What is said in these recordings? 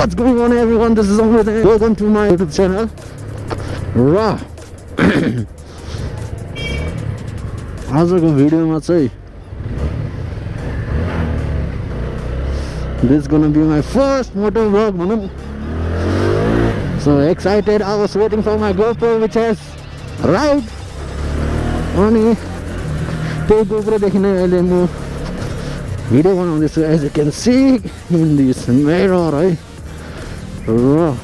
What's going on everyone, this is Amrit. Welcome to my YouTube channel. र आजको भिडियोमा चाहिँ this is gonna be my first motovlog भनौं. So excited, I was waiting for my GoPro which has arrived. अनि त्यही GoPro देखि नै अहिले म भिडियो बनाउँदैछु, as you can see in this mirror है. र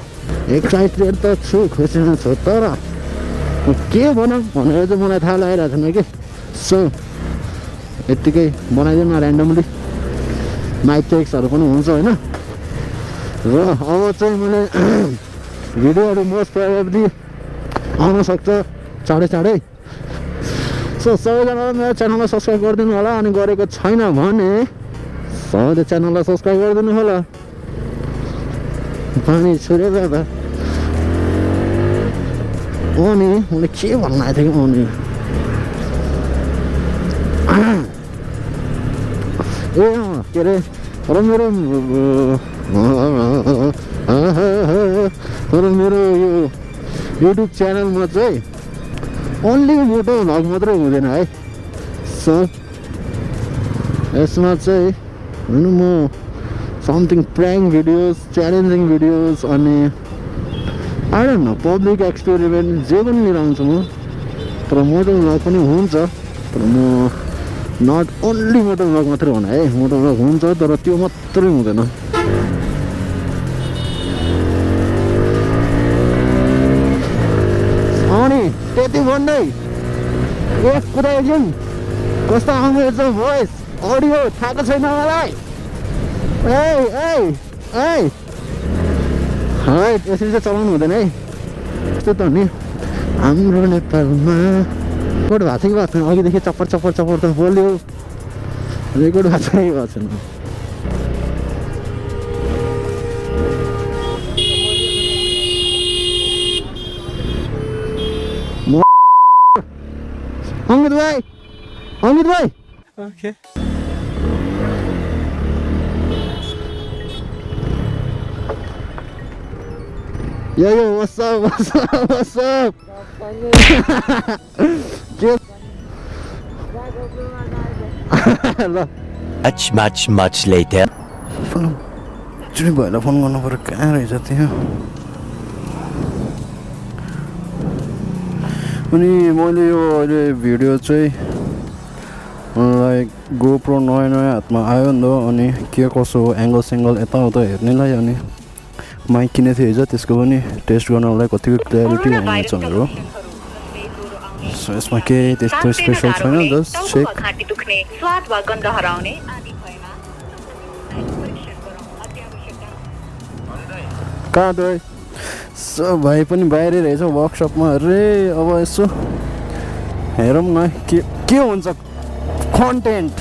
एक्साइटेड त छु, खुसी नै छु, तर के बनाऊँ भनेर चाहिँ मलाई थाहा लागिरहेको छैन कि. सो यत्तिकै बनाइदिउँ न ऱ्यान्डमली, माइक चेक्सहरू पनि हुन्छ होइन. र अब चाहिँ मैले भिडियोहरू मोस्ट प्रोबेबली आउन सक्छ चाँडै चाँडै. सो सबैजनाले मेरो च्यानललाई सब्सक्राइब गरिदिनु होला, अनि गरेको छैन भने सबैले च्यानललाई सब्सक्राइब गरिदिनु होला. पानी छुरे दादा. अनि मैले के भन्न आएको थिएँ कि अनि ए के अरे र मेरो यो युट्युब च्यानलमा चाहिँ ओन्ली मोटो भ्लग मात्रै हुँदैन है. सो यसमा चाहिँ होइन म something prank videos, challenging videos अनि I don't know public experiment जे पनि लिएर आउँछु म. तर मोटो भ्लग पनि हुन्छ, तर म नट ओन्ली मोटो भ्लग मात्रै हुने है. मोटो भ्लग हुन्छ तर त्यो मात्रै हुँदैन. अनि त्यति भन्दै एक कुरा एकछिन, कस्तो आउँदैछ भोइस अडियो थाहा छैन मलाई. है यसरी चाहिँ चलाउनु हुँदैन है. यस्तो त नि हाम्रो नेपालमा रेकर्ड भएको छ कि भएको छैन, अघिदेखि चप्पर चप्पर चप्पर त बोल्यो, रेकर्ड भएको छ कि भएको छैन. अमित भाइ okay. Yo, what's up? Much later. चुरी भएर फोन गर्नु पर्यो, कहाँ रहेछ त्यो. अनि मैले यो अहिले भिडियो चाहिँ लाइक गोप्रो नयाँ हातमा आयो नि त, अनि के कसो एङ्गल सेङ्गल यताउता हेर्नेलाई. अनि माइक किनेको थिएँ हिजो, त्यसको पनि टेस्ट गर्नलाई कतिको क्ल्यारिटी हुनेछ भनेर. सो यसमा केही त्यस्तो स्पेसल छैन, जस्ट चेक. कहाँ त सो भाइ पनि बाहिरै रहेछ वर्कसपमा. अरे अब यसो हेरौँ न के हुन्छ कन्टेन्ट.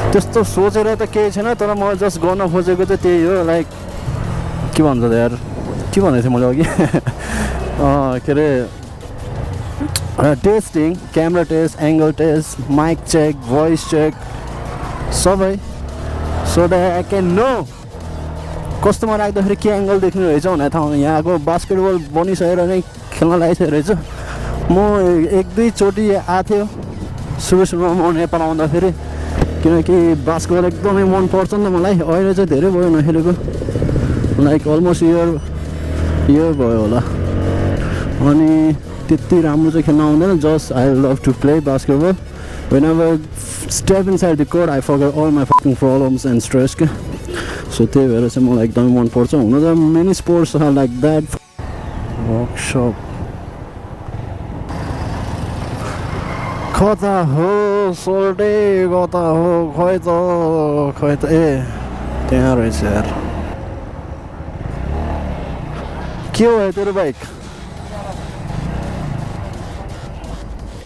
त्यस्तो सोचेर त केही छैन, तर म जस्ट गर्न खोजेको चाहिँ त्यही हो. लाइक के भन्छ त यार, के भनेको थिएँ मैले अघि के अरे testing, camera test, angle test, mic check, voice check सबै. So that I can know कस्तोमा राख्दाखेरि के एङ्गल देख्ने रहेछ भनेर थाहा. यहाँको बास्केटबल बनिसकेर नै खेल्न लागिसकेको रहेछ. म एक दुईचोटि आएको थियो सुरुमा म नेपाल आउँदाखेरि, किनकि बास्केटबल एकदमै मनपर्छ नि त मलाई. अहिले चाहिँ धेरै भयो नखेलेको, लाइक अलमोस्ट इयर भयो होला. अनि त्यति राम्रो चाहिँ खेल्न आउँदैन, just I love to play basketball. Whenever step inside the court, I forget all my fucking problems and stress. So त्यही भएर चाहिँ मलाई एकदमै मनपर्छ. हुन त many sports are like that. Workshop कता हो सोल्टे, कता हो खै त ए त्यहाँ रहेछ यार. के भयो तेरो बाइक?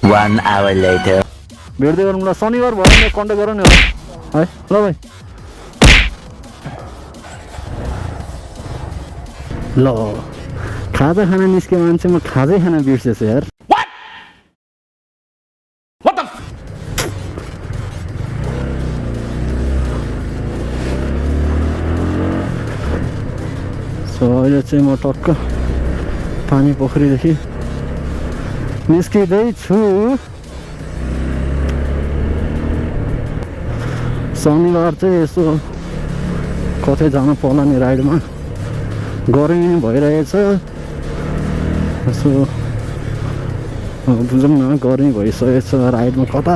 1 hour later. भेट्दै गरौँ ल, शनिबार भयो भने कन्ट्याक्ट गर नि है. ल भाइ ल, खाजा खाना निस्के मान्छे, म खाजै खाना बिर्सेछु यार. सो अहिले चाहिँ म टक्क पानी पोखरीदेखि निस्किँदैछु। शनिबार चाहिँ यसो कतै जानु पर्ला नि राइडमा, गर्मी भइरहेछ। यसो बुझौँ न, गर्मी भइसकेको छ, राइडमा कता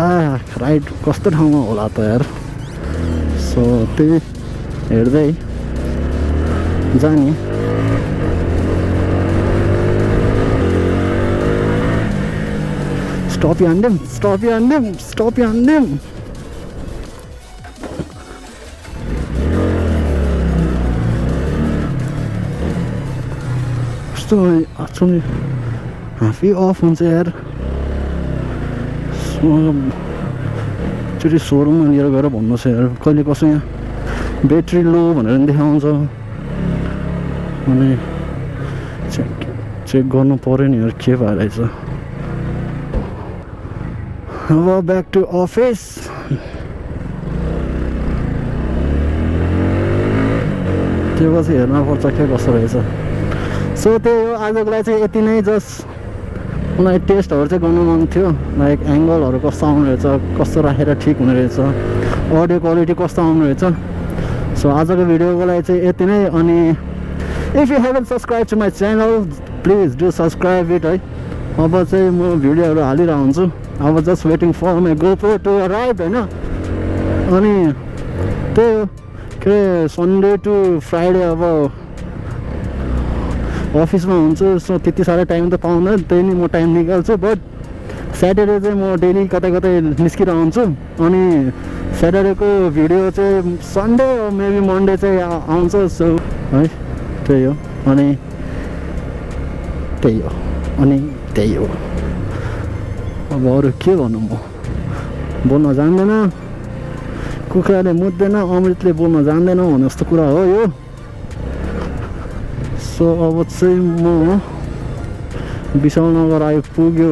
राइड कस्तो ठाउँमा होला त यार। सो त्यही हेर्दै जाने। Stop you on them, stop you on them, stop you on them. कस्तो actually हाफै अफ हुन्छ यार। एकचोटि सोरुममा लिएर गएर भन्नुहोस् यार, कहिले कसो यहाँ ब्याट्री लो भनेर देखाउँछ, अनि चेक गर्नु पऱ्यो नि यार के भइरहेछ। अब ब्याक टु अफिस। त्यो पछि हेर्न पर्छ के कसो रहेछ। सो त्यही हो, आजको लागि चाहिँ यति नै। जस्ट मलाई टेस्टहरू चाहिँ गर्नु मन थियो, लाइक एङ्गलहरू कस्तो आउनु रहेछ, कस्तो राखेर ठिक हुने रहेछ, अडियो क्वालिटी कस्तो आउनु रहेछ। सो आजको भिडियोको लागि चाहिँ यति नै। अनि if you haven't subscribe to my channel please do subscribe it है। अब चाहिँ म भिडियोहरू हालिरहेको हुन्छु। अब just waiting for my GoPro to arrive होइन। अनि त्यही हो, के सन्डे टु फ्राइडे अब अफिसमा हुन्छु। सो त्यति साह्रो टाइम त पाउँदैन, त्यही नै म टाइम निकाल्छु। बट स्याटरडे चाहिँ म डेली कतै कतै निस्किरहन्छु। अनि स्याटरडेको भिडियो चाहिँ सन्डे मेबी मन्डे चाहिँ आउँछ। सो है त्यही हो। अनि त्यही हो। अब अरू के भनौँ, म बोल्न जान्दैन, कुखुराले मुत्दैन, अमृतले बोल्न जान्दैन भने जस्तो कुरा हो यो। सो अब चाहिँ म विशालनगर आइपुग्यो,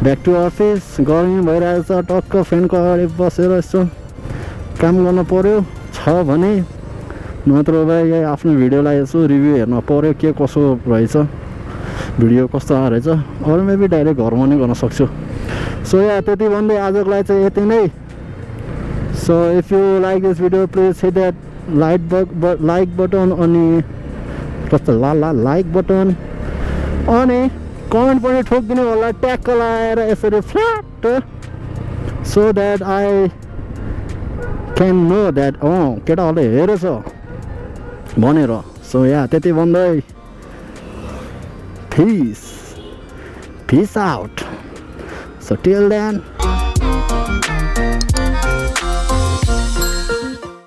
ब्याक टु अफिस। गर्मी भइरहेछ, टक्क फ्यानको अगाडि बसेर यसो काम गर्न पऱ्यो छ भने, नत्र भए आफ्नो भिडियोलाई यसो रिभ्यू हेर्न पऱ्यो के कसो रहेछ, भिडियो कस्तो आएको रहेछ। अरू मेबी डाइरेक्ट घरमा नै गर्न सक्छु। सो या त्यति भन्दै आजको लागि चाहिँ यति नै। So if you like this video please hit that like button, अनि कस्तो लाइक बटन, अनि कमेन्ट पनि ठोकिदिनु होला ट्याक्क लगाएर यसरी flat, so that I can know that केटाहरूले हेरेछ भनेर। सो या त्यति भन्दै peace out. So till then